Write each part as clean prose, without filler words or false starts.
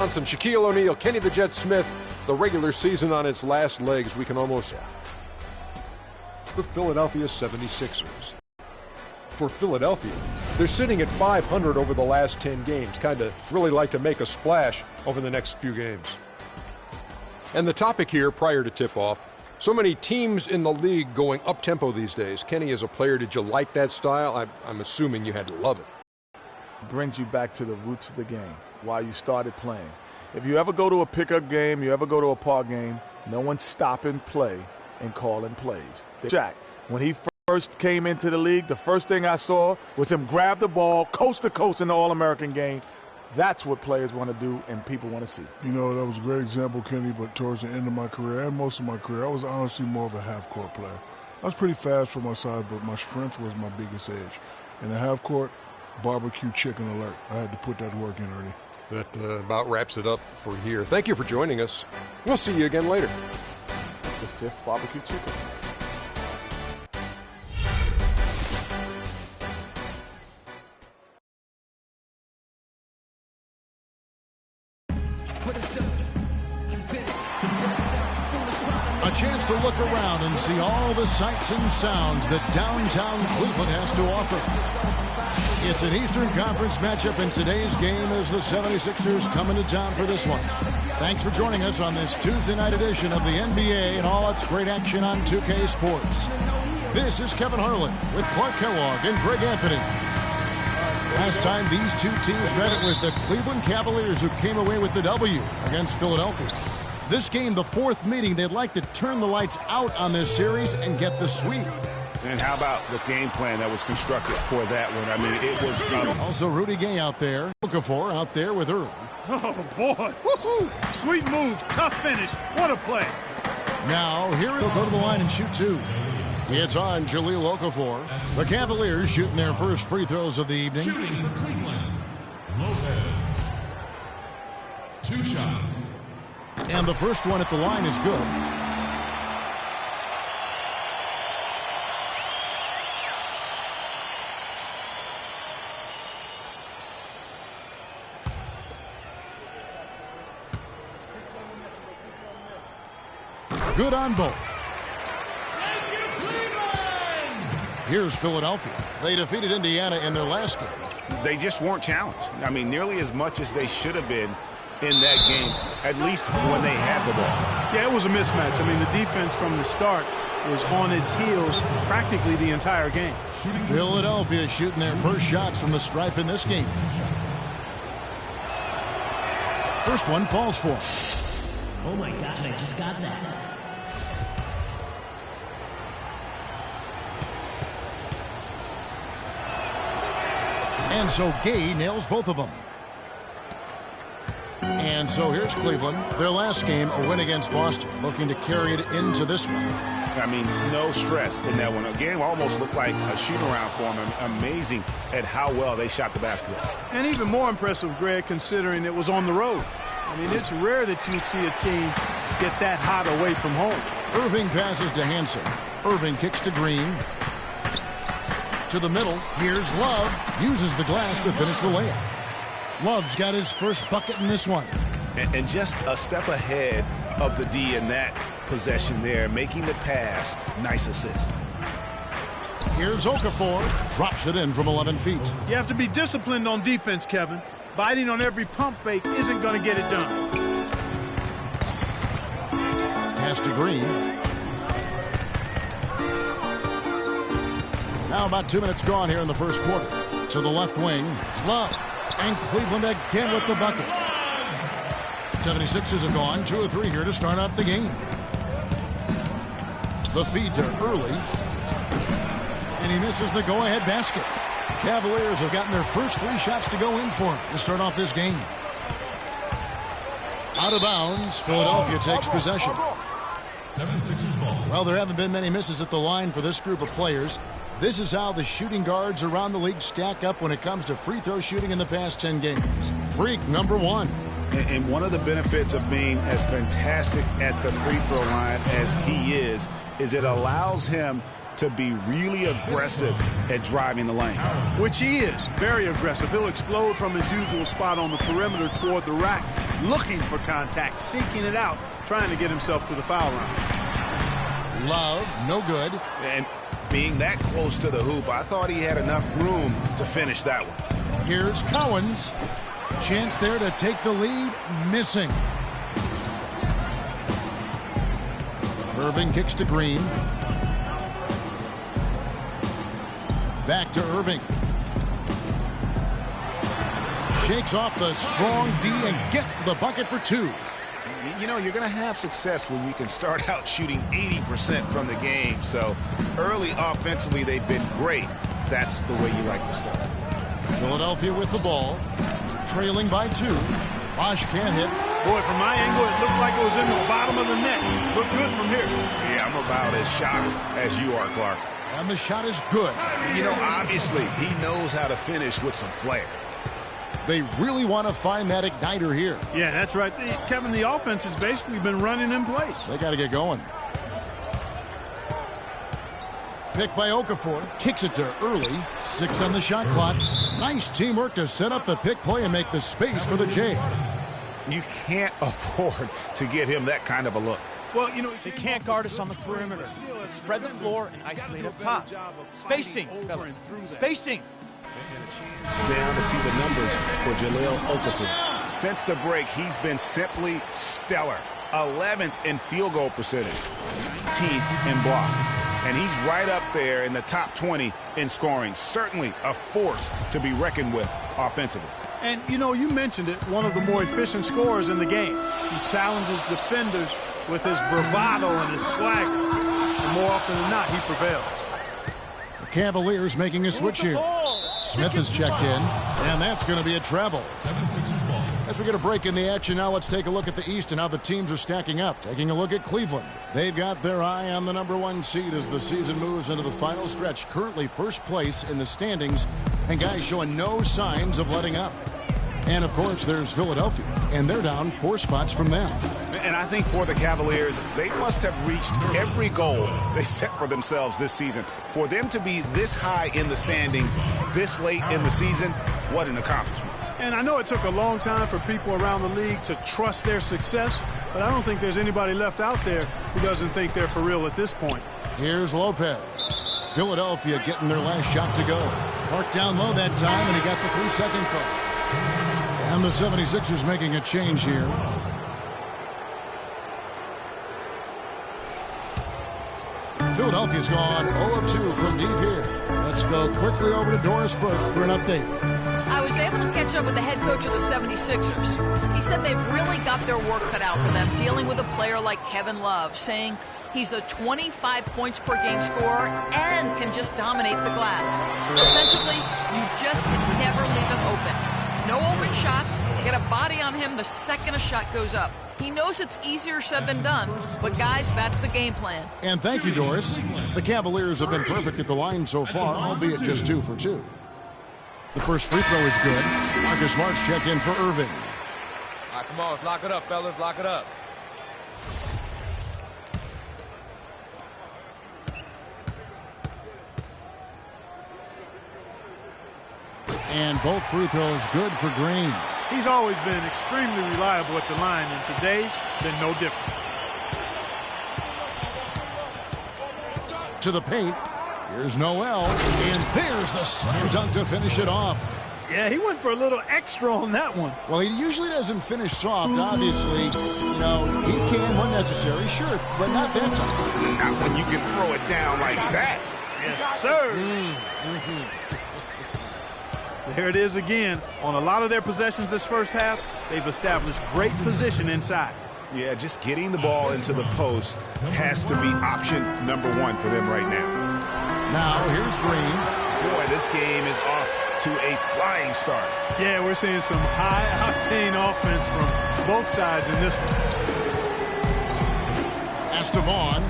Johnson, Shaquille O'Neal, Kenny the Jet Smith, the regular season on its last legs. We can almost... The Philadelphia 76ers. For Philadelphia, they're sitting at 500 over the last 10 games. Kind of really like to make a splash over the next few games. And the topic here, prior to tip-off, so many teams in the league going up-tempo these days. Kenny, as a player, did you like that style? I'm assuming you had to love it. Brings you back to the roots of the game, why you started playing. If you ever go to a pickup game, you ever go to a park game, no one's stopping play and calling plays. Shaq, when he first came into the league, the first thing I saw was him grab the ball coast to coast in the All-American game. That's what players want to do and people want to see. You know, that was a great example, Kenny, but towards the end of my career and most of my career, I was honestly more of a half-court player. I was pretty fast for my size, but my strength was my biggest edge. In the half-court, barbecue chicken alert. I had to put that work in, Ernie. That about wraps it up for here. Thank you for joining us. We'll see you again later. That's the fifth barbecue chicken. A chance to look around and see all the sights and sounds that downtown Cleveland has to offer. It's an Eastern Conference matchup in today's game as the 76ers come into town for this one. Thanks for joining us on this Tuesday night edition of the NBA and all its great action on 2K Sports. This is Kevin Harlan with Clark Kellogg and Greg Anthony. Last time these two teams met, it was the Cleveland Cavaliers who came away with the W against Philadelphia. This game, the fourth meeting, they'd like to turn the lights out on this series and get the sweep. And how about the game plan that was constructed for that one? I mean, it was... Also, Rudy Gay out there. Okafor out there with Early. Oh, boy. Woo-hoo. Sweet move. Tough finish. What a play. Now, here he'll go to the line and shoot two. It's on Jahlil Okafor. The Cavaliers shooting their first free throws of the evening. Shooting for Cleveland, Lopez. 2 shots. And the first one at the line is good. Good on both. Thank you, Cleveland! Here's Philadelphia. They defeated Indiana in their last game. They just weren't challenged. I mean, nearly as much as they should have been in that game, at least when they had the ball. Yeah, it was a mismatch. I mean, the defense from the start was on its heels practically the entire game. Philadelphia shooting their first shots from the stripe in this game. First one falls for him. Oh my gosh, I just got that. And so Gay nails both of them. And so here's Cleveland. Their last game, a win against Boston, looking to carry it into this one. I mean, no stress in that one. Again, almost looked like a shoot-around for them. Amazing at how well they shot the basketball. And even more impressive, Greg, considering it was on the road. I mean, it's rare that you see a team get that hot away from home. Irving passes to Hansen. Irving kicks to Green. To the middle. Here's Love. Uses the glass to finish the layup. Love's got his first bucket in this one. And just a step ahead of the D in that possession there, making the pass. Nice assist. Here's Okafor. Drops it in from 11 feet. You have to be disciplined on defense, Kevin. Biting on every pump fake isn't going to get it done. Pass to Green. Now about 2 minutes gone here in the first quarter. To the left wing. Love. And Cleveland again with the bucket. 76ers have gone 2 of 3 here to start out the game. The feed to Early. And he misses the go-ahead basket. Cavaliers have gotten their first 3 shots to go in for him to start off this game. Out of bounds, Philadelphia takes possession. 76ers ball. Well, there haven't been many misses at the line for this group of players. This is how the shooting guards around the league stack up when it comes to free throw shooting in the past 10 games. Freak number 1. And one of the benefits of being as fantastic at the free throw line as he is it allows him to be really aggressive at driving the lane. Which he is. Very aggressive. He'll explode from his usual spot on the perimeter toward the rack looking for contact, seeking it out, trying to get himself to the foul line. Love, no good. And being that close to the hoop, I thought he had enough room to finish that one. Here's Cowens. Chance there to take the lead, missing. Irving kicks to Green. Back to Irving. Shakes off the strong D and gets to the bucket for two. You know, you're going to have success when you can start out shooting 80% from the game. So early offensively, they've been great. That's the way you like to start. Philadelphia with the ball. Trailing by two. Bosch can't hit. Boy, from my angle, it looked like it was in the bottom of the net. Looked good from here. Yeah, I'm about as shocked as you are, Clark. And the shot is good. You know, obviously, he knows how to finish with some flair. They really want to find that igniter here. Yeah, that's right. Kevin, the offense has basically been running in place. They got to get going. Pick by Okafor. Kicks it to early. 6 on the shot clock. Nice teamwork to set up the pick play and make the space for the J. You can't afford to get him that kind of a look. Well, you know, they can't guard us on the perimeter. Spread the floor and isolate up top. Spacing, fellas. Spacing. Down to see the numbers for Jahlil Okafor. Since the break, he's been simply stellar. 11th in field goal percentage, 19th in blocks. And he's right up there in the top 20 in scoring. Certainly a force to be reckoned with offensively. And, you know, you mentioned it, one of the more efficient scorers in the game. He challenges defenders with his bravado and his swagger. And more often than not, he prevails. The Cavaliers making a switch here. Smith has checked in, and that's going to be a travel. 76ers ball. As we get a break in the action now, let's take a look at the East and how the teams are stacking up. Taking a look at Cleveland. They've got their eye on the #1 seed as the season moves into the final stretch. Currently first place in the standings, and guys showing no signs of letting up. And, of course, there's Philadelphia, and they're down 4 spots from them. And I think for the Cavaliers, they must have reached every goal they set for themselves this season. For them to be this high in the standings this late in the season, what an accomplishment. And I know it took a long time for people around the league to trust their success, but I don't think there's anybody left out there who doesn't think they're for real at this point. Here's Lopez. Philadelphia getting their last shot to go. Parked down low that time, and he got the 3-second call. And the 76ers making a change here. Philadelphia's gone 0 of 2 from deep here. Let's go quickly over to Doris Burke for an update. I was able to catch up with the head coach of the 76ers. He said they've really got their work cut out for them dealing with a player like Kevin Love, saying he's a 25 points per game scorer and can just dominate the glass. Offensively, you just can never leave him open. No open shots. Get a body on him the second a shot goes up. He knows it's easier said than done, but guys, that's the game plan. And thank you, Doris. The Cavaliers have been perfect at the line so far, albeit just 2 for 2. The first free throw is good. Marcus Smart's checked in for Irving. All right, come on, let's lock it up, fellas. Lock it up. And both free throws good for Green. He's always been extremely reliable at the line, and today's been no different. To the paint. Here's Noel. And there's the slam dunk to finish it off. Yeah, he went for a little extra on that one. Well, he usually doesn't finish soft, obviously. You know, he can when necessary, sure, but not that time. Not when you can throw it down like that. Yes, sir. There it is again. On a lot of their possessions this first half, they've established great position inside. Yeah, just getting the ball into the post has to be option #1 for them right now. Now, here's Green. Boy, this game is off to a flying start. Yeah, we're seeing some high-octane offense from both sides in this one. Estevan.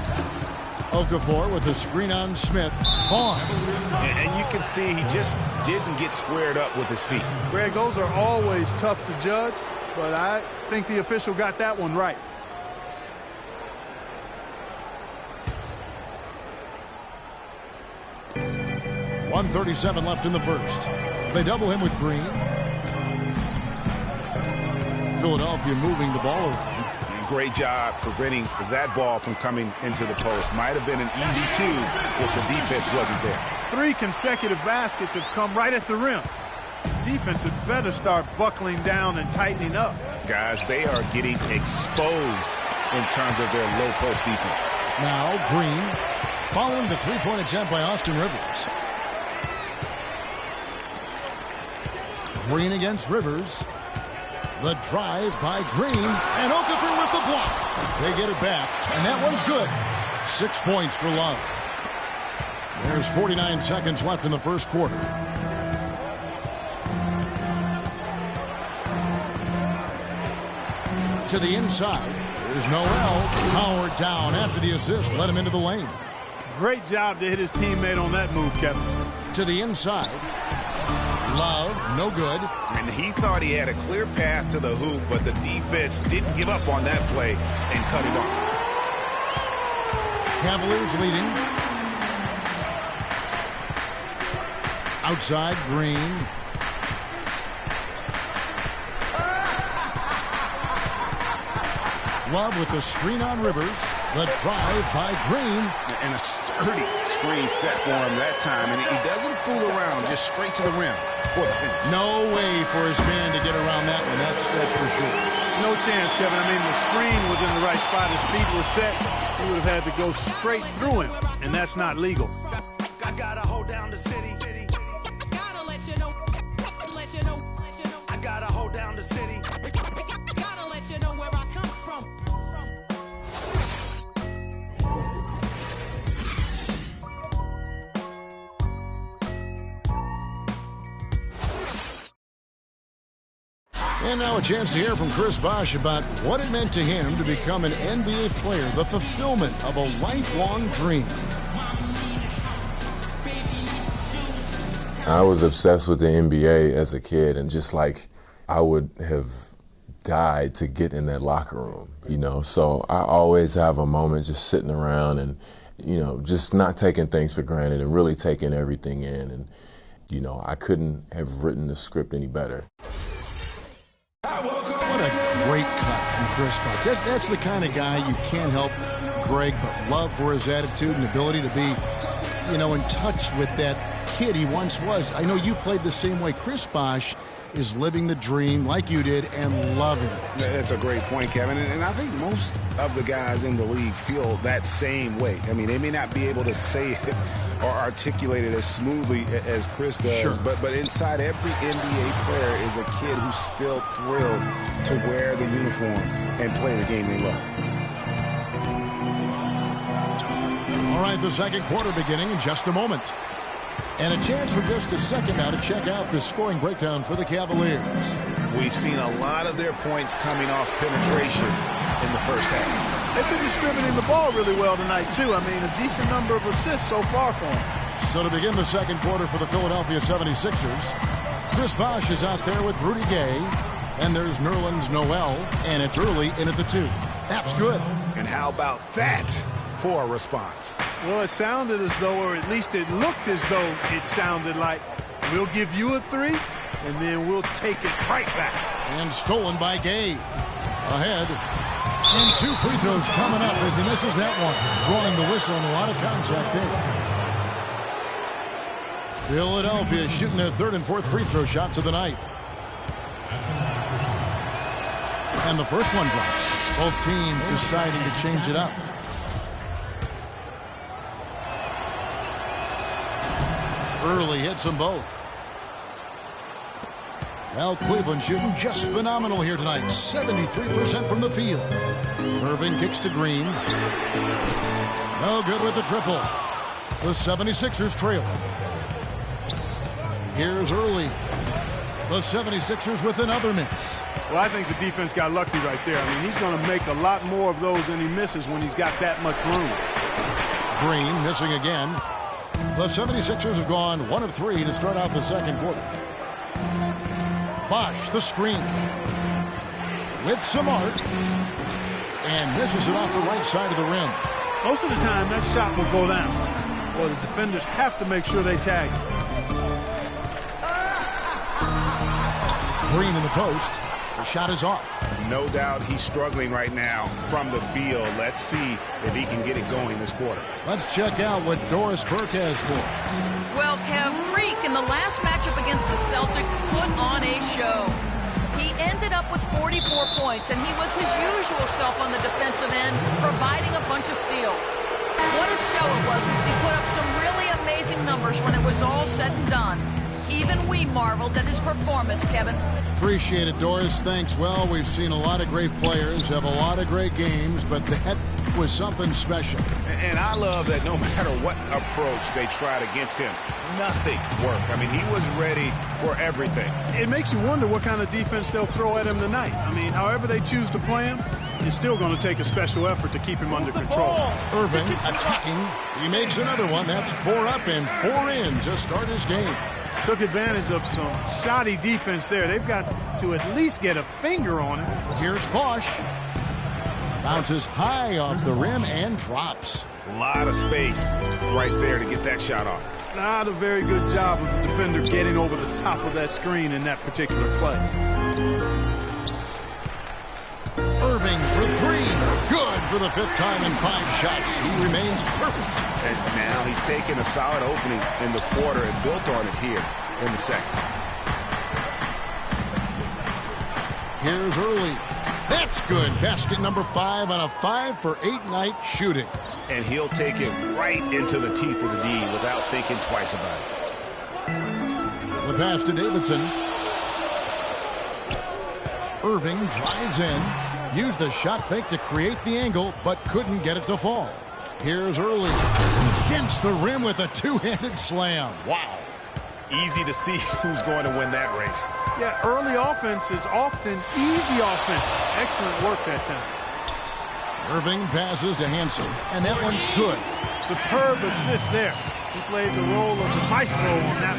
Okafor with the screen on Smith. Vaughn. And you can see he just didn't get squared up with his feet. Greg, those are always tough to judge, but I think the official got that one right. .137 left in the first. They double him with Green. Philadelphia moving the ball around. And great job preventing that ball from coming into the post. Might have been an easy 2 if the defense wasn't there. 3 consecutive baskets have come right at the rim. Defense had better start buckling down and tightening up. Guys, they are getting exposed in terms of their low post defense. Now Green following the three-point attempt by Austin Rivers. Green against Rivers. The drive by Green, and Okafor with the block. They get it back, and that one's good. 6 points for Love. There's 49 seconds left in the first quarter. To the inside. There's Noel. Powered down after the assist. Let him into the lane. Great job to hit his teammate on that move, Kevin. To the inside. Love, no good. And he thought he had a clear path to the hoop, but the defense didn't give up on that play and cut him off. Cavaliers leading. Outside, Green. Love with the screen on Rivers. The drive by Green. And a sturdy screen set for him that time. And he doesn't fool around, just straight to the rim for the finish. No way for his man to get around that one. That's for sure. No chance, Kevin. I mean, the screen was in the right spot. His feet were set. He would have had to go straight through him, and that's not legal. I gotta hold down the city. Gotta let you know. I gotta hold down the city. Gotta let you know where I come from. And now a chance to hear from Chris Bosh about what it meant to him to become an NBA player, the fulfillment of a lifelong dream. I was obsessed with the NBA as a kid, and just like I would have died to get in that locker room, you know. So I always have a moment just sitting around and, you know, just not taking things for granted and really taking everything in. And, you know, I couldn't have written the script any better. What a great cut from Chris Bosh. That's the kind of guy you can't help Greg but love for his attitude and ability to be, you know, in touch with that kid he once was. I know you played the same way. Chris Bosh is living the dream like you did and loving it. That's a great point, Kevin. And I think most of the guys in the league feel that same way. I mean, they may not be able to say it or articulate it as smoothly as Chris does, sure. but inside every NBA player is a kid who's still thrilled to wear the uniform and play the game they love. All right, the second quarter beginning in just a moment. And a chance for just a second now to check out the scoring breakdown for the Cavaliers. We've seen a lot of their points coming off penetration in the first half. They've been distributing the ball really well tonight, too. I mean, a decent number of assists so far for them. So to begin the second quarter for the Philadelphia 76ers, Chris Bosh is out there with Rudy Gay, and there's Nerlens Noel, and it's early in at the 2. That's good. And how about that for a response? Well, it sounded as though, or at least it looked as though it sounded like, we'll give you a 3, and then we'll take it right back. And stolen by Gay. Ahead. And 2 free throws coming up as he misses that one. Drawing the whistle and a lot of contact there. Philadelphia shooting their third and fourth free throw shots of the night. And the first one drops. Both teams deciding to change it up. Early hits them both. Well, Cleveland shooting just phenomenal here tonight. 73% from the field. Irving kicks to Green. No good with the triple. The 76ers trail. Here's Early. The 76ers with another miss. Well, I think the defense got lucky right there. I mean, he's going to make a lot more of those than he misses when he's got that much room. Green missing again. The 76ers have gone 1 of 3 to start out the second quarter. Bosh, the screen. With some arc. And misses it off the right side of the rim. Most of the time, that shot will go down. Well, the defenders have to make sure they tag him. Green in the post. The shot is off. No doubt he's struggling right now from the field. Let's see if he can get it going this quarter. Let's check out what Doris Burke has for us. Well, Kev, Freak in the last matchup against the Celtics put on a show. He ended up with 44 points, and he was his usual self on the defensive end, providing a bunch of steals. What a show it was as he put up some really amazing numbers when it was all said and done. Even we marveled at his performance, Kevin. Appreciate it, Doris. Thanks. Well, we've seen a lot of great players have a lot of great games, but that was something special. And I love that no matter what approach they tried against him, nothing worked. I mean, he was ready for everything. It makes you wonder what kind of defense they'll throw at him tonight. I mean, however they choose to play him, it's still going to take a special effort to keep him under control. Irving attacking. He makes another one. That's 4 up and 4 in to start his game. Took advantage of some shoddy defense there. They've got to at least get a finger on it. Here's Bosch. Bounces high off the rim and drops. A lot of space right there to get that shot off. Not a very good job of the defender getting over the top of that screen in that particular play. Irving for 3. Good for the 5th time in 5 shots. He remains perfect. And now he's taken a solid opening in the quarter and built on it here in the second. Here's Early. That's good. Basket number 5 on a 5 for 8 night shooting. And he'll take it right into the teeth of the D without thinking twice about it. The pass to Davidson. Irving drives in. Used the shot fake to create the angle, but couldn't get it to fall. Here's Early. Dents the rim with a 2-handed slam. Wow. Easy to see who's going to win that race. Yeah, early offense is often easy offense. Excellent work that time. Irving passes to Hansen, and that one's good. Superb assist there. He played the role of the maestro on that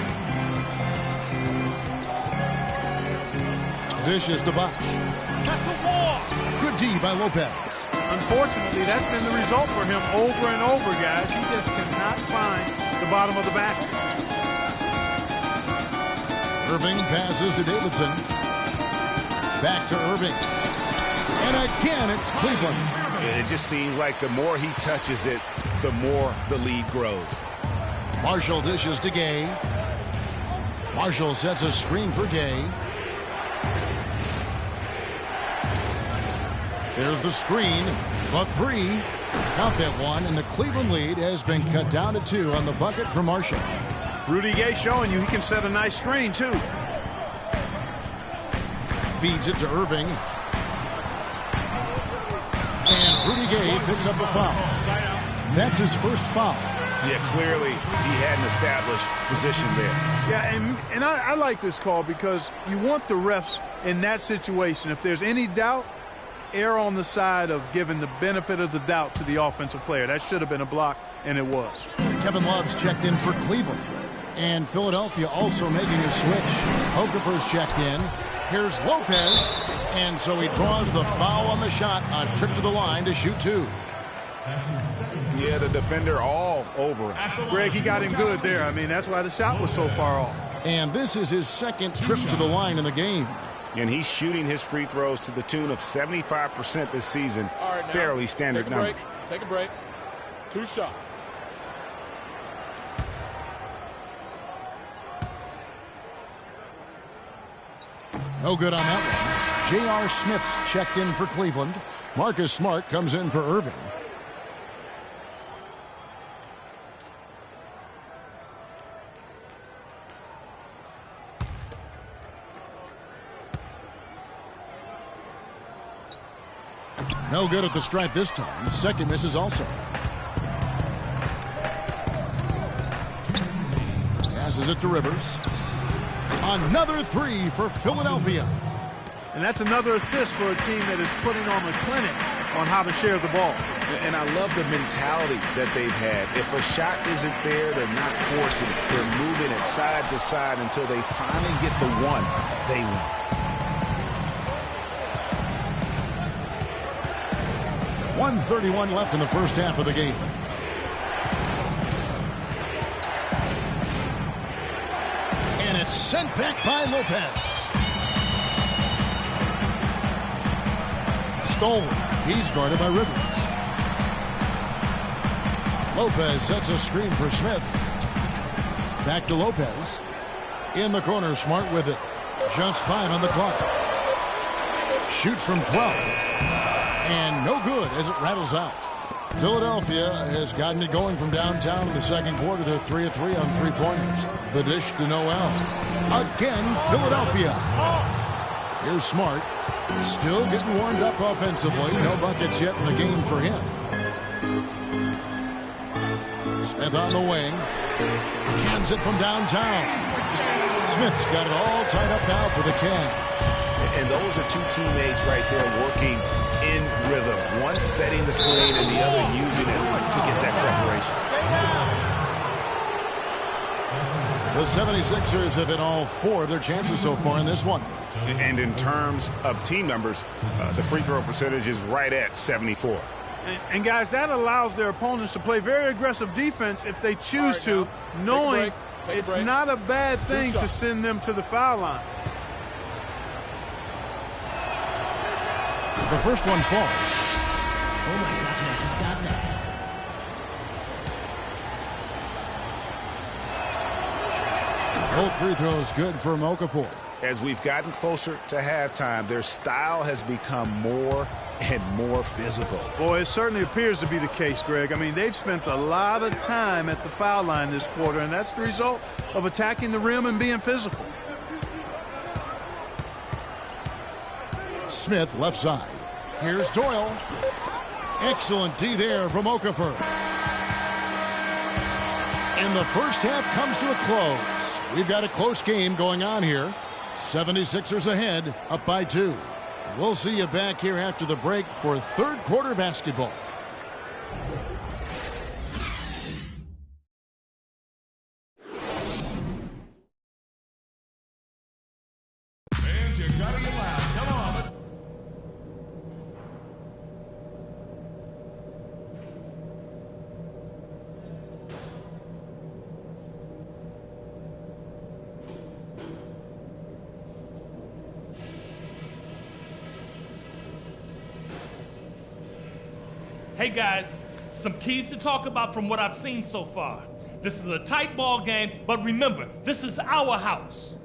one. Dishes to Bosch. That's a wall. Good D by Lopez. Unfortunately, that's been the result for him over and over, guys. He just cannot find the bottom of the basket. Irving passes to Davidson. Back to Irving. And again, it's Cleveland. It just seems like the more he touches it, the more the lead grows. Marshall dishes to Gay. Marshall sets a screen for Gay. There's the screen. The 3. Count that one, and the Cleveland lead has been cut down to 2 on the bucket for Marshall. Rudy Gay showing you he can set a nice screen, too. Feeds it to Irving. And Rudy Gay picks up a foul. That's his first foul. Yeah, clearly he had an established position there. Yeah, and I like this call because you want the refs in that situation. If there's any doubt, err on the side of giving the benefit of the doubt to the offensive player. That should have been a block, and it was. Kevin Love's checked in for Cleveland. And Philadelphia also making a switch. Okafor's checked in. Here's Lopez. And so he draws the foul on the shot. A trip to the line to shoot 2. Yeah, the defender all over him. Greg, he got him good there. I mean, that's why the shot was so far off. And this is his second trip to the line in the game. And he's shooting his free throws to the tune of 75% this season. Right, fairly standard numbers. Take a break. 2 shots. No good on that one. J.R. Smith's checked in for Cleveland. Marcus Smart comes in for Irving. No good at the stripe this time. Second misses also. Passes it to Rivers. Another 3 for Philadelphia. And that's another assist for a team that is putting on a clinic on how to share the ball. And I love the mentality that they've had. If a shot isn't there, they're not forcing it. They're moving it side to side until they finally get the one they want. .131 left in the first half of the game. And it's sent back by Lopez. stolen. He's guarded by Rivers. Lopez sets a screen for Smith. Back to Lopez. In the corner, Smart with it. Just 5 on the clock. Shoots from 12. And no good as it rattles out. Philadelphia has gotten it going from downtown in the second quarter. They're 3 of 3 on three-pointers. The dish to Noel. Again, Philadelphia. Here's Smart. Still getting warmed up offensively. No buckets yet in the game for him. Smith on the wing. Cans it from downtown. Smith's got it all tied up now for the Cavs. And those are two teammates right there working in rhythm. One setting the screen and the other using it to get that separation. The 76ers have hit all 4 of their chances so far in this one. And in terms of team numbers, the free throw percentage is right at 74. And guys, that allows their opponents to play very aggressive defense if they choose to, knowing it's not a bad thing to send them to the foul line. The first one falls. Oh my gosh, I just got that. Both free throws good for Okafor. As we've gotten closer to halftime, their style has become more and more physical. Boy, it certainly appears to be the case, Greg. I mean, they've spent a lot of time at the foul line this quarter, and that's the result of attacking the rim and being physical. Smith left side. Here's Doyle. Excellent D there from Okafor. And the first half comes to a close. We've got a close game going on here. 76ers ahead, up by 2. We'll see you back here after the break for third quarter basketball. Fans, you gotta get loud. Come on. Hey guys, some keys to talk about from what I've seen so far. This is a tight ball game, but remember, this is our house.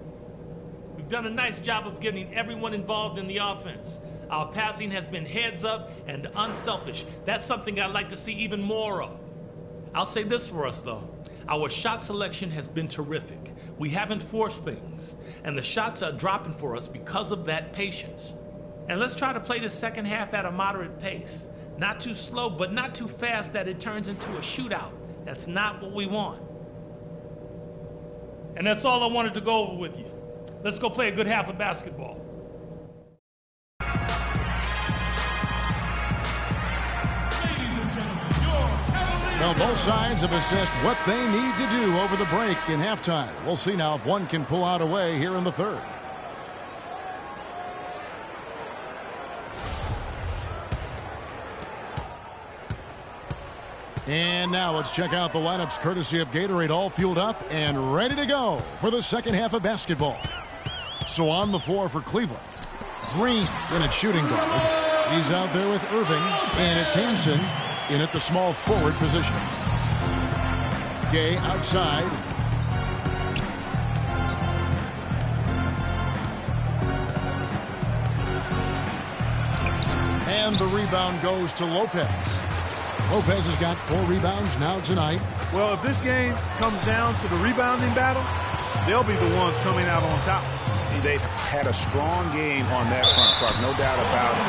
We've done a nice job of getting everyone involved in the offense. Our passing has been heads up and unselfish. That's something I'd like to see even more of. I'll say this for us though. Our shot selection has been terrific. We haven't forced things, and the shots are dropping for us because of that patience. And let's try to play the second half at a moderate pace. Not too slow, but not too fast that it turns into a shootout. That's not what we want. And that's all I wanted to go over with you. Let's go play a good half of basketball. Now both sides have assessed what they need to do over the break in halftime. We'll see now if one can pull out a way here in the third. And now let's check out the lineups courtesy of Gatorade, all fueled up and ready to go for the second half of basketball. So on the floor for Cleveland, Green in at shooting guard. He's out there with Irving, and it's Hansen in at the small forward position. Gay outside. And the rebound goes to Lopez. Lopez has got 4 rebounds now tonight. Well, if this game comes down to the rebounding battle, they'll be the ones coming out on top. They've had a strong game on that front, Clark, no doubt about it.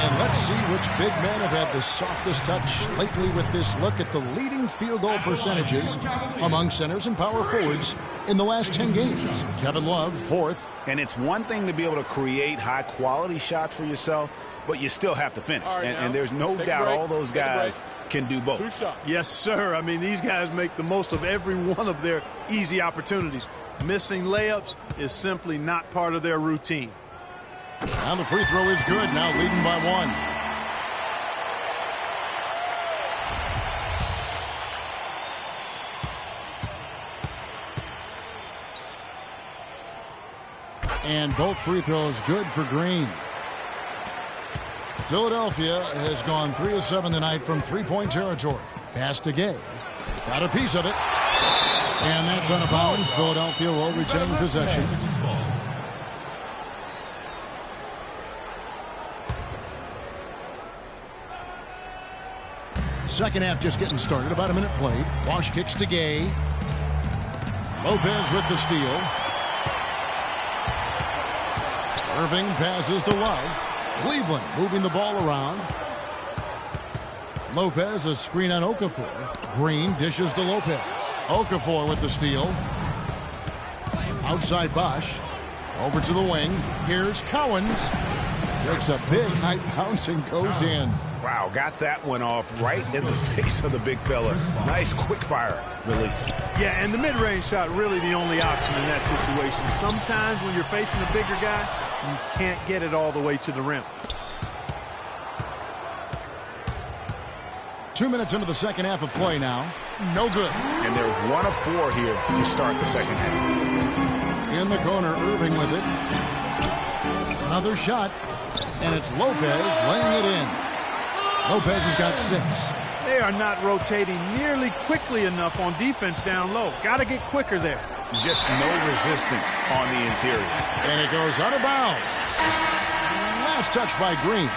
And let's see which big men have had the softest touch lately with this look at the leading field goal percentages among centers and power forwards in the last 10 games. Kevin Love, 4th. And it's one thing to be able to create high-quality shots for yourself, but you still have to finish. And there's no doubt all those guys can do both. Yes, sir. I mean, these guys make the most of every one of their easy opportunities. Missing layups is simply not part of their routine. Now the free throw is good. Now leading by 1. And both free throws good for Green. Philadelphia has gone 3 of 7 tonight from three-point territory. Pass to Gay. Got a piece of it. And that's out of bounds. Philadelphia will retain possession. Second half just getting started. About a minute played. Bosch kicks to Gay. Lopez with the steal. Irving passes to Love. Cleveland moving the ball around. Lopez, a screen on Okafor. Green dishes to Lopez. Okafor with the steal. Outside Bosch. Over to the wing. Here's Cowens. Breaks a big high bounce and goes in. Wow, got that one off right in the face of the big fella. Nice quick fire release. Yeah, and the mid-range shot really the only option in that situation. Sometimes when you're facing a bigger guy, you can't get it all the way to the rim. 2 minutes into the second half of play now. No good. And they're 1 of 4 here to start the second half. In the corner, Irving with it. Another shot. And it's Lopez laying it in. Lopez has got 6. They are not rotating nearly quickly enough on defense down low. Got to get quicker there. Just no resistance on the interior. And it goes out of bounds. Last touch by Green.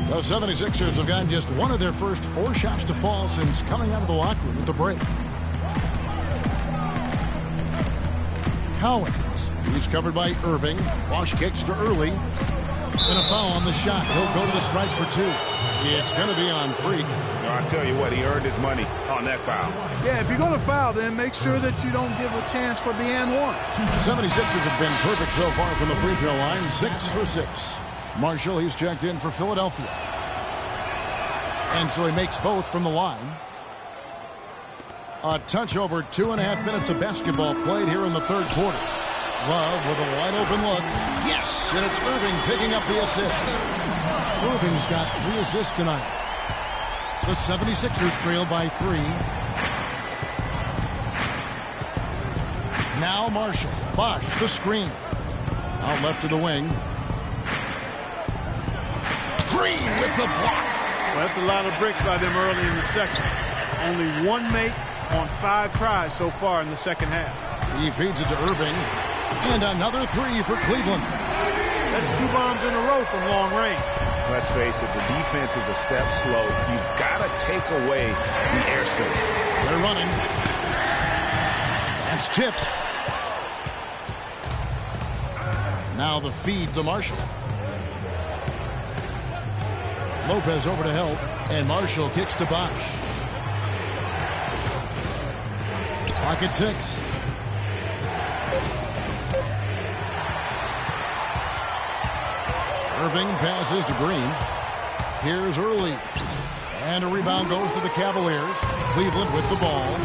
The 76ers have gotten just one of their first 4 shots to fall since coming out of the locker room at the break. Cowens. He's covered by Irving. Bosch kicks to early. And a foul on the shot. He'll go to the strike for 2. It's going to be on Freak. So I'll tell you what, he earned his money on that foul. Yeah, if you're going to foul, then make sure that you don't give a chance for the and one. The 76ers have been perfect so far from the free throw line. 6 for 6. Marshall, he's checked in for Philadelphia. And so he makes both from the line. A touch over 2.5 minutes of basketball played here in the third quarter. Love with a wide open look. Yes, and it's Irving picking up the assist. Irving's got 3 assists tonight. The 76ers trail by 3. Now Marshall. Bosch, the screen. Out left to the wing. Green with the block. Well, that's a lot of bricks by them early in the second. Only 1 make on 5 tries so far in the second half. He feeds it to Irving. And another 3 for Cleveland. That's 2 bombs in a row from long range. Let's face it, the defense is a step slow. You've got to take away the airspace. They're running. That's tipped. Now the feed to Marshall. Lopez over to help. And Marshall kicks to Bosch. Pocket 6. Irving passes to Green. Here's Early. And a rebound goes to the Cavaliers. Cleveland with the ball.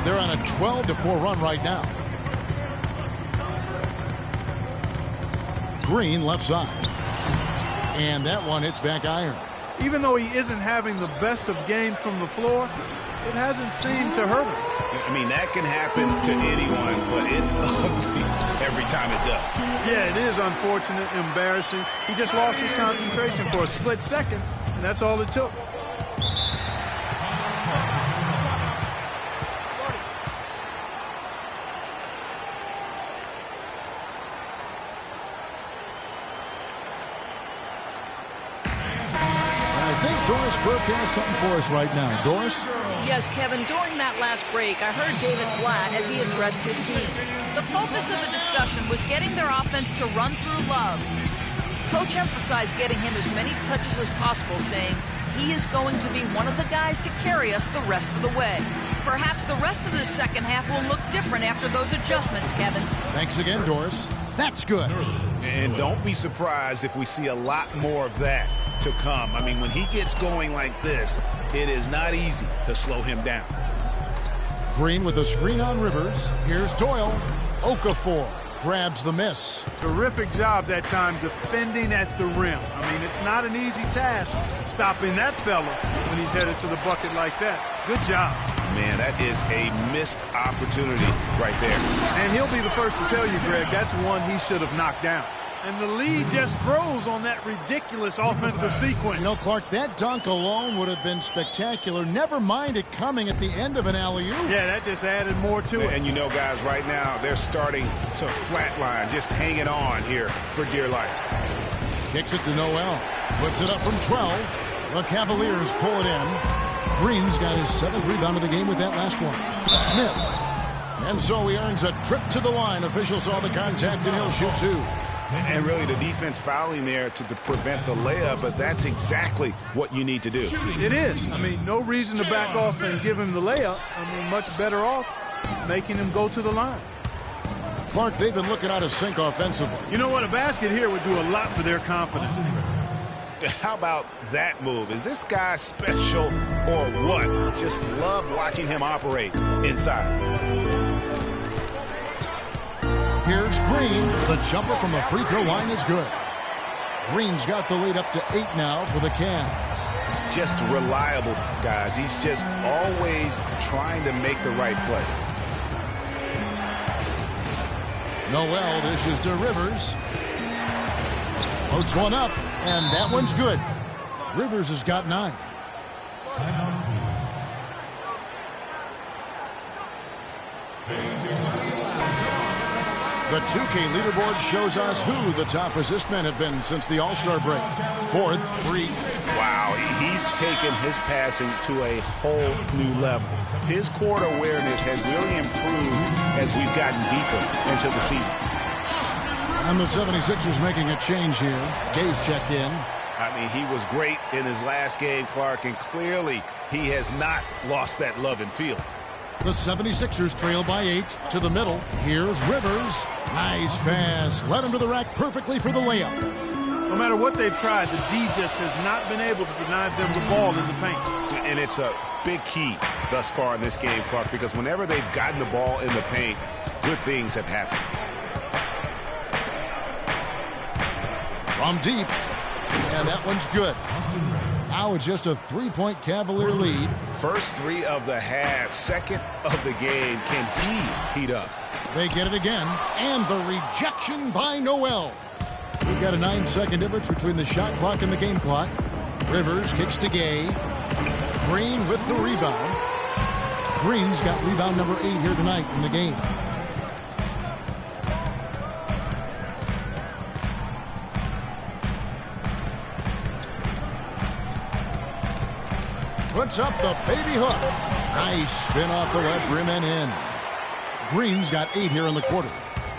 They're on a 12-4 run right now. Green left side. And that one hits back iron. Even though he isn't having the best of games from the floor, it hasn't seemed to hurt him. I mean, that can happen to anyone, but it's ugly every time it does. Yeah, it is unfortunate, embarrassing. He just lost his concentration for a split second, and that's all it took. Doris Burke has something for us right now. Doris? Yes, Kevin, during that last break, I heard David Blatt as he addressed his team. The focus of the discussion was getting their offense to run through Love. Coach emphasized getting him as many touches as possible, saying he is going to be one of the guys to carry us the rest of the way. Perhaps the rest of the second half will look different after those adjustments, Kevin. Thanks again, Doris. That's good. And don't be surprised if we see a lot more of that to come. I mean, when he gets going like this, it is not easy to slow him down. Green with a screen on Rivers. Here's Doyle. Okafor grabs the miss. Terrific job that time defending at the rim. I mean, it's not an easy task stopping that fella when he's headed to the bucket like that. Good job. man, that is a missed opportunity right there. And he'll be the first to tell you, Greg, that's one he should have knocked down. And the lead just grows on that ridiculous offensive sequence. You know, Clark, that dunk alone would have been spectacular. Never mind it coming at the end of an alley-oop. Yeah, that just added more to it. And you know, guys, right now, they're starting to flatline, just hanging on here for dear life. Kicks it to Noel. Puts it up from 12. The Cavaliers pull it in. Green's got his 7th rebound of the game with that last one. Smith. And so he earns a trip to the line. Officials saw the contact, and he'll shoot 2. And really the defense fouling there to prevent the layup, but that's exactly what you need to do. It is. I mean, no reason to back off and give him the layup. I mean, much better off making him go to the line. Clark, they've been looking out of sync offensively. You know what? A basket here would do a lot for their confidence. How about that move? Is this guy special or what? Just love watching him operate inside. Here's Green. The jumper from the free throw line is good. Green's got the lead up to 8 now for the Cavs. Just reliable, guys. He's just always trying to make the right play. Noel dishes to Rivers. Floats one up, and that one's good. Rivers has got 9. The 2K leaderboard shows us who the top assist men have been since the All-Star break. 4th, 3. Wow, he's taken his passing to a whole new level. His court awareness has really improved as we've gotten deeper into the season. And the 76ers making a change here. Gay's checked in. I mean, he was great in his last game, Clark, and clearly he has not lost that love and feel. The 76ers trail by 8 to the middle. Here's Rivers. Nice pass. Led him to the rack perfectly for the layup. No matter what they've tried, the D just has not been able to deny them the ball in the paint. And it's a big key thus far in this game, Clark, because whenever they've gotten the ball in the paint, good things have happened. From deep. And that one's good. Now it's just a 3-point Cavalier lead. First 3 of the half, second of the game. Can he heat up? They get it again. And the rejection by Noel. We've got a 9-second difference between the shot clock and the game clock. Rivers kicks to Gay. Green with the rebound. Green's got rebound number 8 here tonight in the game. Puts up the baby hook. Nice spin off the left rim and in. Green's got 8 here in the quarter.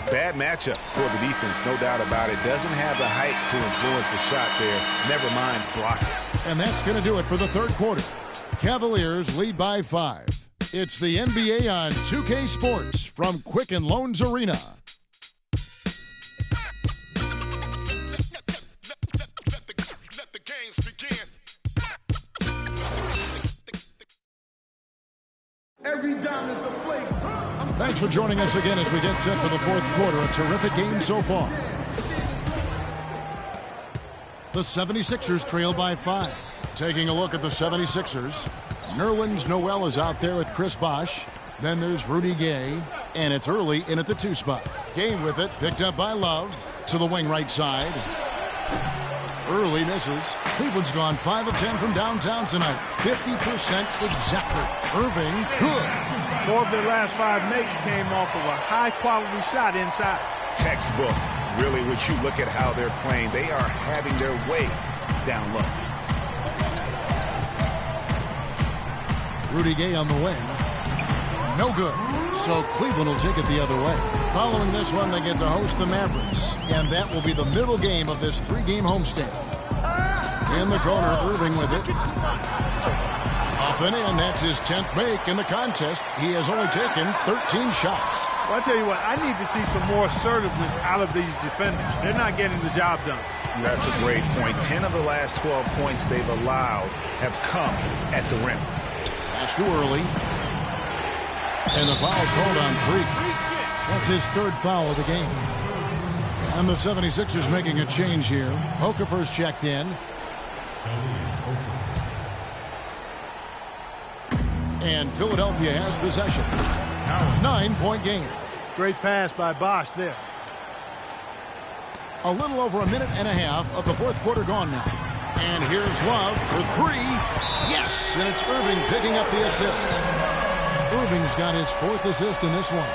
Bad matchup for the defense, no doubt about it. Doesn't have the height to influence the shot there. Never mind blocking. And that's going to do it for the third quarter. Cavaliers lead by 5. It's the NBA on 2K Sports from Quicken Loans Arena. Thanks for joining us again as we get set for the fourth quarter. A terrific game so far. The 76ers trail by 5. Taking a look at the 76ers. Nerlens Noel is out there with Chris Bosh. Then there's Rudy Gay. And it's early in at the 2 spot. Gay with it. Picked up by Love. To the wing right side. Early misses. Cleveland's gone 5 of 10 from downtown tonight. 50% exactly. Irving, good. 4 of their last 5 makes came off of a high-quality shot inside. Textbook. Really, when you look at how they're playing, they are having their way down low. Rudy Gay on the wing. No good. So Cleveland will take it the other way. Following this one, they get to host the Mavericks. And that will be the middle game of this 3-game homestand. In the corner, Irving with it. Up and in. That's his 10th make in the contest. He has only taken 13 shots. Well, I tell you what, I need to see some more assertiveness out of these defenders. They're not getting the job done. That's a great point. 10 of the last 12 points they've allowed have come at the rim. Pass too early. And the foul called on Freak. That's his 3rd foul of the game. And the 76ers making a change here. Okafor's checked in. And Philadelphia has possession. Now a 9-point game. Great pass by Bosch there. A little over a minute and a half of the fourth quarter gone now. And here's Love for three. Yes, and it's Irving picking up the assist. Irving's got his fourth assist in this one.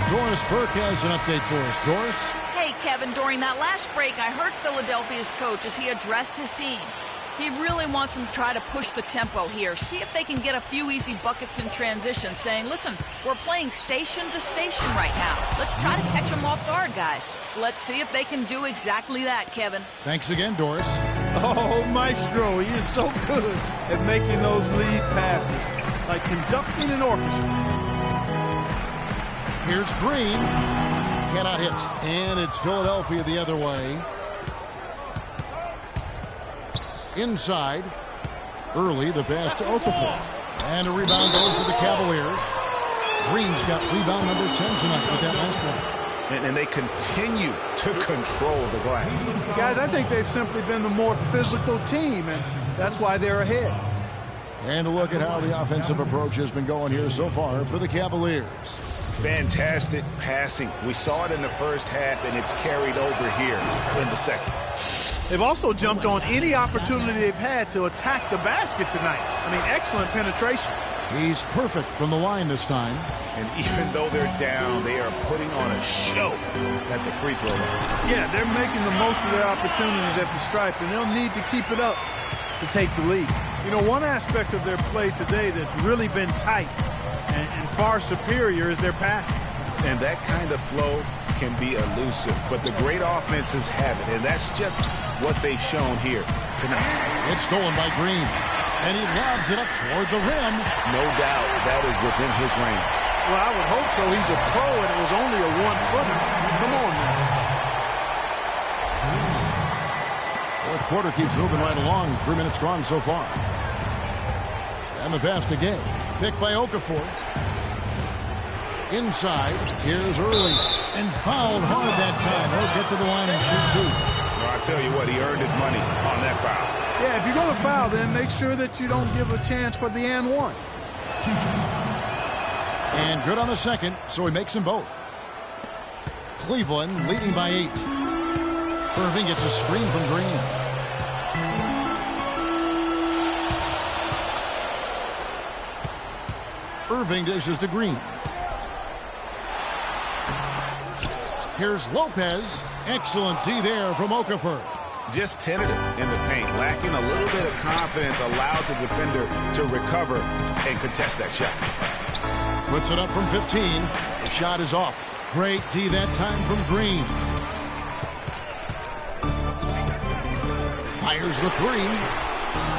Doris Burke has an update for us. Doris? Hey, Kevin, during that last break, I heard Philadelphia's coach as he addressed his team. He really wants them to try to push the tempo here, see if they can get a few easy buckets in transition, saying, listen, we're playing station to station right now. Let's try to catch them off guard, guys. Let's see if they can do exactly that, Kevin. Thanks again, Doris. Oh, Maestro, he is so good at making those lead passes, like conducting an orchestra. Here's Green. Cannot hit. And it's Philadelphia the other way. Inside. Early, the pass to Okafor. And a rebound goes to the Cavaliers. Green's got rebound number 10 tonight with that last one. And they continue to control the glass. Guys, I think they've simply been the more physical team, and that's why they're ahead. And a look at how the offensive approach has been going here so far for the Cavaliers. Fantastic passing. We saw it in the first half, and it's carried over here in the second. They've also jumped on any opportunity they've had to attack the basket tonight. I mean, excellent penetration. He's perfect from the line this time. And even though they're down, they are putting on a show at the free throw line. Yeah, they're making the most of their opportunities at the stripe, and they'll need to keep it up to take the lead. You know, one aspect of their play today that's really been tight and far superior is their passing. And that kind of flow can be elusive, but the great offenses have it, and that's just what they've shown here tonight. It's stolen by Green, and he lobs it up toward the rim. No doubt that is within his range. Well, I would hope so. He's a pro, and it was only a one-footer. Come on now. Fourth quarter keeps moving right along. 3 minutes gone so far. And the pass to Gay. Picked by Okafor. Inside, here's Early. And fouled hard that time. He'll get to the line and shoot two. Well, I'll tell you what, he earned his money on that foul. Yeah, if you're going to foul, then make sure that you don't give a chance for the and one. And good on the second, so he makes them both. Cleveland leading by 8. Irving gets a screen from Green. Irving dishes to Green. Here's Lopez. Excellent D there from Okafor. Just tentative in the paint, lacking a little bit of confidence, allowed the defender to recover and contest that shot. Puts it up from 15. The shot is off. Great D that time from Green. Fires the three.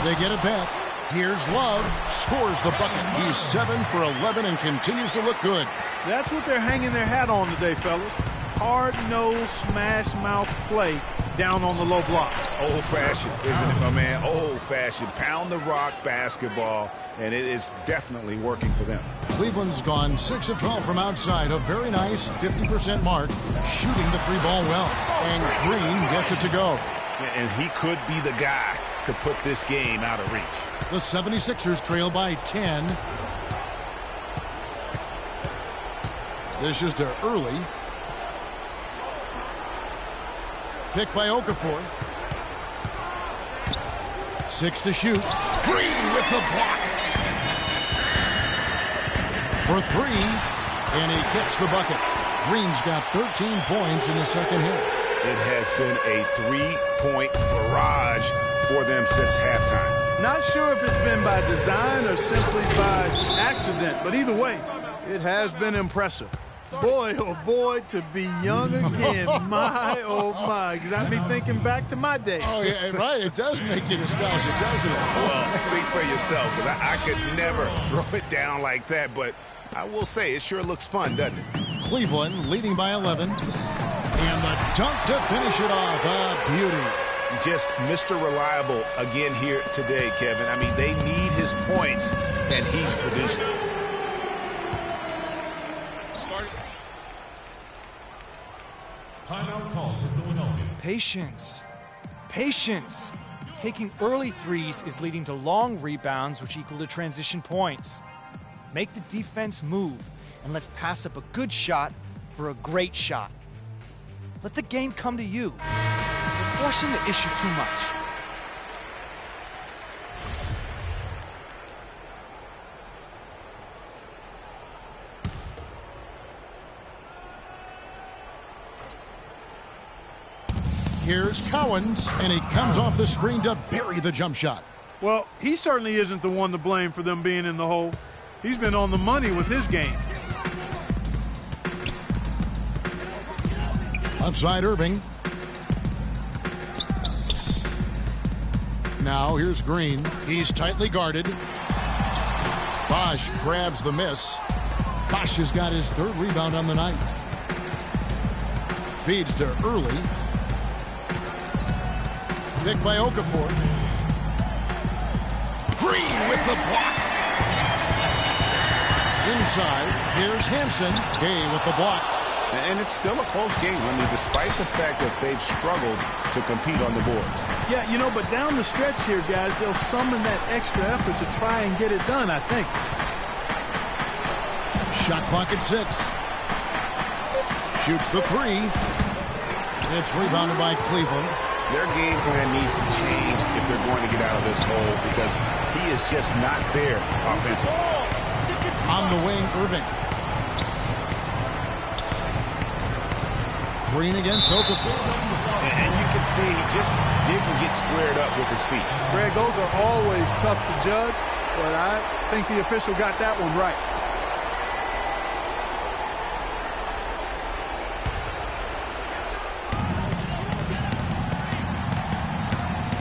They get it back. Here's Love. Scores the bucket. He's 7 for 11 and continues to look good. That's what they're hanging their hat on today, fellas. Hard-nosed, smash-mouth play down on the low block. Old-fashioned, isn't it, my man? Old-fashioned. Pound the rock basketball, and it is definitely working for them. Cleveland's gone 6 of 12 from outside. A very nice 50% mark. Shooting the three ball well. And Green gets it to go. And he could be the guy to put this game out of reach. The 76ers trail by 10. This is to Early. Picked by Okafor. 6 to shoot. Green with the block. For 3. And he gets the bucket. Green's got 13 points in the second half. It has been a three-point barrage for them since halftime. Not sure if it's been by design or simply by accident, but either way, it has been impressive. Boy, oh boy, to be young again. My, oh my. Got me thinking back to my days. Oh, yeah, right. It does make you nostalgic, doesn't it? Well, speak for yourself, because I could never throw it down like that, but I will say it sure looks fun, doesn't it? Cleveland leading by 11. And the dunk to finish it off. A beauty. Just Mr. Reliable again here today, Kevin. I mean, they need his points, and he's producing. Timeout call for Philadelphia. Patience. Patience. Taking early threes is leading to long rebounds, which equal to transition points. Make the defense move, and let's pass up a good shot for a great shot. Let the game come to you. You're forcing the issue too much. Here's Cowens, and he comes off the screen to bury the jump shot. Well, he certainly isn't the one to blame for them being in the hole. He's been on the money with his game. Outside Irving. Now here's Green. He's tightly guarded. Bosch grabs the miss. Bosch has got his third rebound on the night. Feeds to Early. Picked by Okafor. Green with the block. Inside, here's Hansen. Gay with the block. And it's still a close game. I mean, despite the fact that they've struggled to compete on the boards. Yeah, you know, but down the stretch here, guys, they'll summon that extra effort to try and get it done, I think. Shot clock at 6. Shoots the 3. It's rebounded by Cleveland. Their game plan needs to change if they're going to get out of this hole because he is just not there offensively. On the wing, Irving. Green against Okafor. And you can see he just didn't get squared up with his feet. Greg, those are always tough to judge, but I think the official got that one right.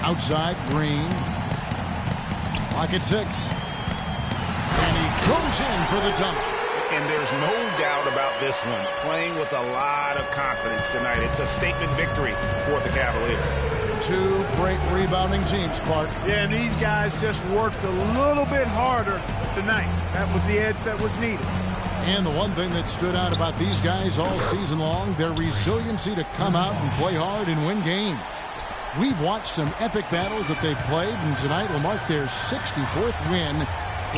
Outside, Green. Clock at 6. And he goes in for the dunk. And there's no doubt about this one. Playing with a lot of confidence tonight. It's a statement victory for the Cavaliers. Two great rebounding teams, Clark. Yeah, and these guys just worked a little bit harder tonight. That was the edge that was needed. And the one thing that stood out about these guys all season long, their resiliency to come out and play hard and win games. We've watched some epic battles that they've played, and tonight will mark their 64th win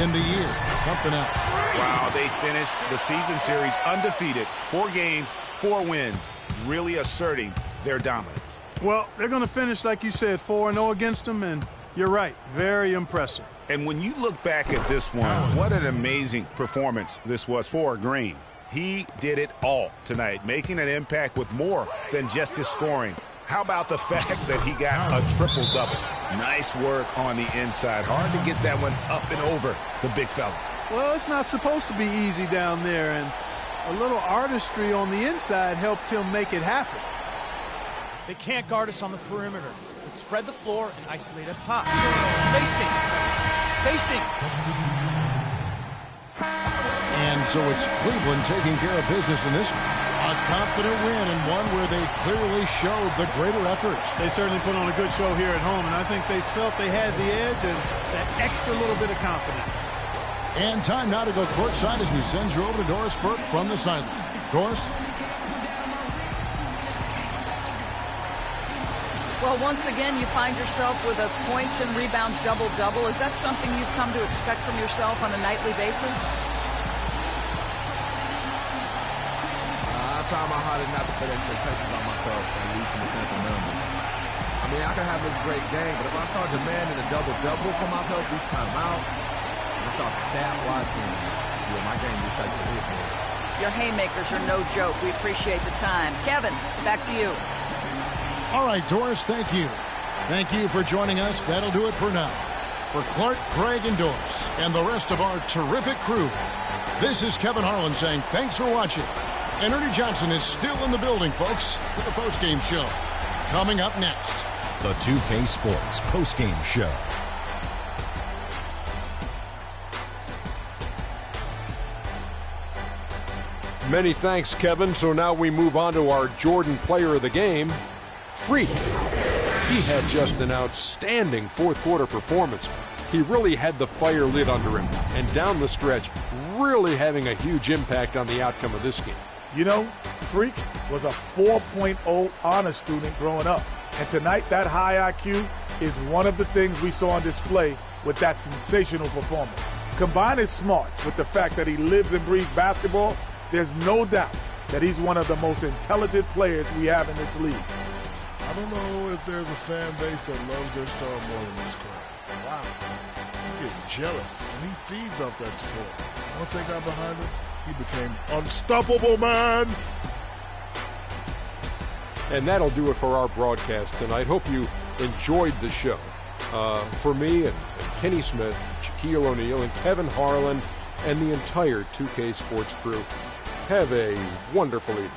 in the year. Something else. Wow, they finished the season series undefeated. 4 games, 4 wins, really asserting their dominance. Well, they're going to finish, like you said, 4-0 against them, and you're right, very impressive. And when you look back at this one, what an amazing performance this was for Green. He did it all tonight, making an impact with more than just his scoring. How about the fact that he got a triple-double? Nice work on the inside. Hard to get that one up and over the big fella. Well, it's not supposed to be easy down there, and a little artistry on the inside helped him make it happen. They can't guard us on the perimeter. Let's spread the floor and isolate up top. Spacing. Spacing. And so it's Cleveland taking care of business in this one. A confident win, and one where they clearly showed the greater effort. They certainly put on a good show here at home, and I think they felt they had the edge and that extra little bit of confidence. And time now to go courtside as we send you over to Doris Burke from the sideline. Doris? Well, once again, you find yourself with a points and rebounds double-double. Is that something you've come to expect from yourself on a nightly basis? I try my hardest not to put expectations on myself, at least in the sense of numbers. I mean, I can have this great game, but if I start demanding a double-double for myself each time out, and I start to stat watching, my game just takes a hit. Your haymakers are no joke. We appreciate the time. Kevin, back to you. All right, Doris, thank you. Thank you for joining us. That'll do it for now. For Clark, Craig, and Doris, and the rest of our terrific crew, this is Kevin Harlan saying thanks for watching. And Ernie Johnson is still in the building, folks, for the postgame show. Coming up next, the 2K Sports postgame show. Many thanks, Kevin. So now we move on to our Jordan player of the game, Freak. He had just an outstanding fourth quarter performance. He really had the fire lit under him, and down the stretch, really having a huge impact on the outcome of this game. You know, Freak was a 4.0 honor student growing up. And tonight, that high IQ is one of the things we saw on display with that sensational performance. Combine his smarts with the fact that he lives and breathes basketball, there's no doubt that he's one of the most intelligent players we have in this league. I don't know if there's a fan base that loves their star more than this crowd. Wow. I'm getting jealous, and he feeds off that support. Once they got behind him, he became unstoppable, man. And that'll do it for our broadcast tonight. Hope you enjoyed the show. For me and Kenny Smith, Shaquille O'Neal, and Kevin Harlan, and the entire 2K Sports crew, have a wonderful evening.